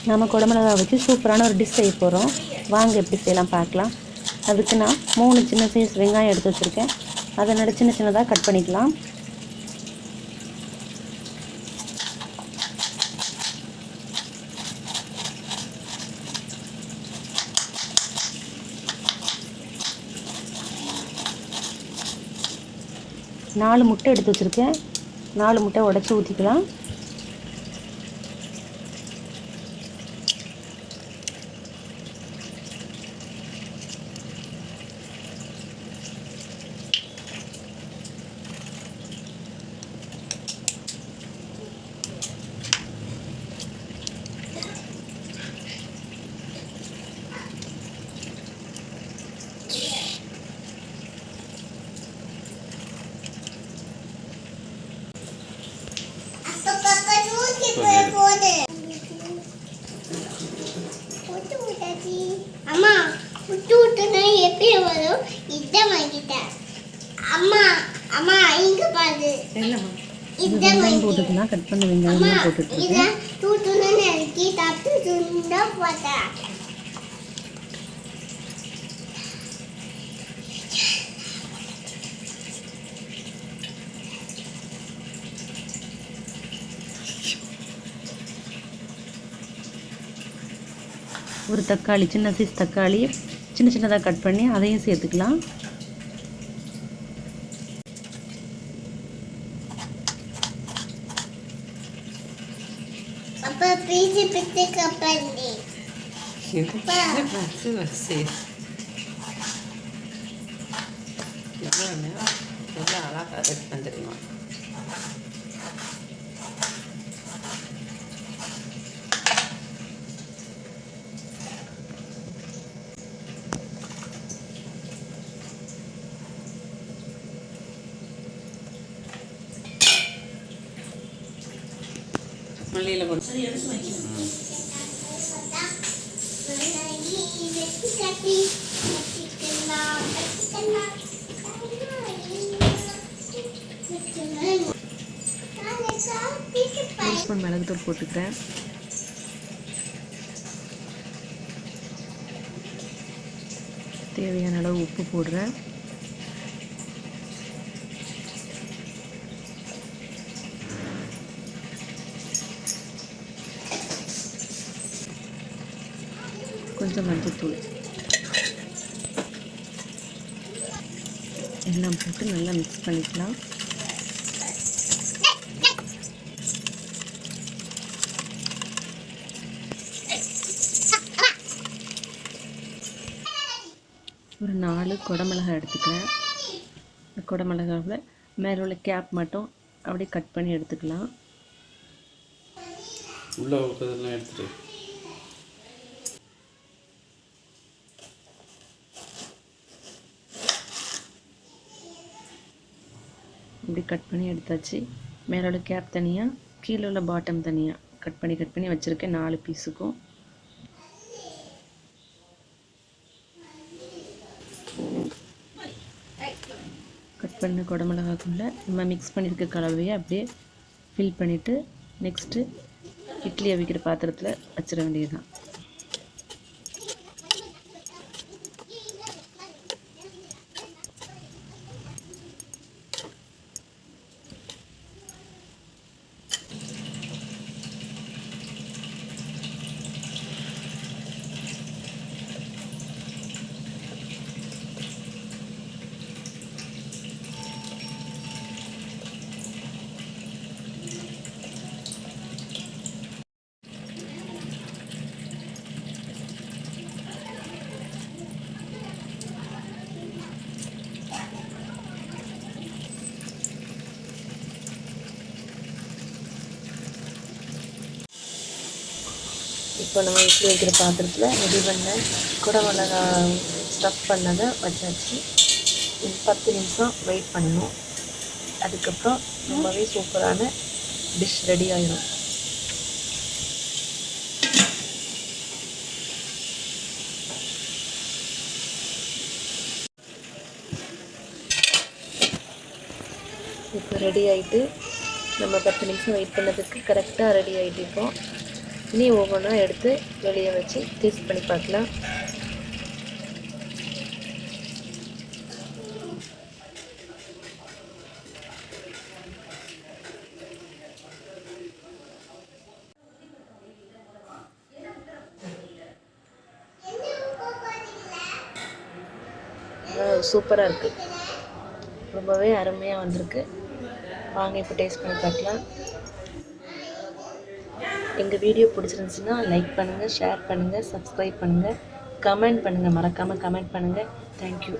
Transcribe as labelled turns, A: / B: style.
A: நம்ம குடமிளகா வச்சு சூப்பரான ஒரு டிஷ் செய்ய போகிறோம். வாங்க எப்படி செய்யலாம் பார்க்கலாம். அதுக்கு நான் 3 சின்ன சைஸ் வெங்காயம் எடுத்து வச்சுருக்கேன். அதை சின்ன சின்னதாக கட் பண்ணிக்கலாம். நாலு முட்டை எடுத்து வச்சுருக்கேன். 4 முட்டை உடச்சி ஊற்றிக்கலாம்.
B: அம்மா புட்டு விட்டுனா எப்படி வரும்? இதான் வாங்கிட்டேன். அம்மா அம்மா இங்க பாரு.
A: வெங்காயம் போட்டுக்கலாம். கட் பண்ண வெங்காயம் போட்டுட்டு
B: இதான் தூட்டுனா நறுக்கி தப்பு துண்டா போட்டேன்.
A: ஒரு தக்காளி, சின்ன சைஸ் தக்காளி சின்ன சின்னதாக கட் பண்ணி அதையும் சேர்த்துக்கலாம்.
B: அப்பா பீசி பிச்சு கப்பண்டி
C: தெரியுமா? மல்லியில் போட்டு
A: ஒரு ஸ்பூன் மிளகுத்தூள் போட்டுக்கிறேன். தேவையான அளவு உப்பு போடுறேன். கொஞ்சம் மஞ்சள்தூள் எல்லாம் போட்டு நல்லா மிக்ஸ் பண்ணிக்கலாம். ஒரு 4 குடமிளகாய் எடுத்துக்கிறேன். குடமிளகாவில் மேலே உள்ள கேப் மட்டும் அப்படியே கட் பண்ணி எடுத்துக்கலாம்.
C: உள்ளே இருக்கிறதெல்லாம் எடுத்துட்டு
A: இப்படி கட் பண்ணி எடுத்தாச்சு. மேலே உள்ள கேப் தனியாக, கீழே உள்ள பாட்டம் தனியாக கட் பண்ணி வச்சுருக்கேன் 4 பீஸுக்கும். கட் பண்ண குடமிளகாக்குள்ளே நம்ம மிக்ஸ் பண்ணியிருக்க கலவையை அப்படியே ஃபில் பண்ணிவிட்டு நெக்ஸ்ட்டு இட்லி அவிக்கிற பாத்திரத்தில் வச்சிட வேண்டியதுதான். இப்போ நம்ம இட்லி வைக்கிற பாத்திரத்தில் ரெடி பண்ண குடமிளகா ஸ்டஃப் பண்ணதை வச்சாச்சு. 10 நிமிஷம் வெயிட் பண்ணணும். அதுக்கப்புறம் ரொம்பவே சூப்பரான டிஷ் ரெடி ஆயிடும். இப்போ ரெடி ஆகிட்டு நம்ம 10 நிமிஷம் வெயிட் பண்ணதுக்கு கரெக்டாக ரெடி ஆகிட்டு. இப்போ இனி ஒவ்வொன்றா எடுத்து வெளியே வச்சு டேஸ்ட் பண்ணி பார்க்கலாம். சூப்பராக இருக்குது, ரொம்பவே அருமையாக வந்திருக்கு. வாங்க இப்போ டேஸ்ட் பண்ணி பார்க்கலாம். எங்கள் வீடியோ பிடிச்சிருந்துச்சுன்னா லைக் பண்ணுங்கள், ஷேர் பண்ணுங்கள், சப்ஸ்கிரைப் பண்ணுங்கள், கமெண்ட் பண்ணுங்கள், மறக்காமல் கமெண்ட் பண்ணுங்கள். தேங்க்யூ.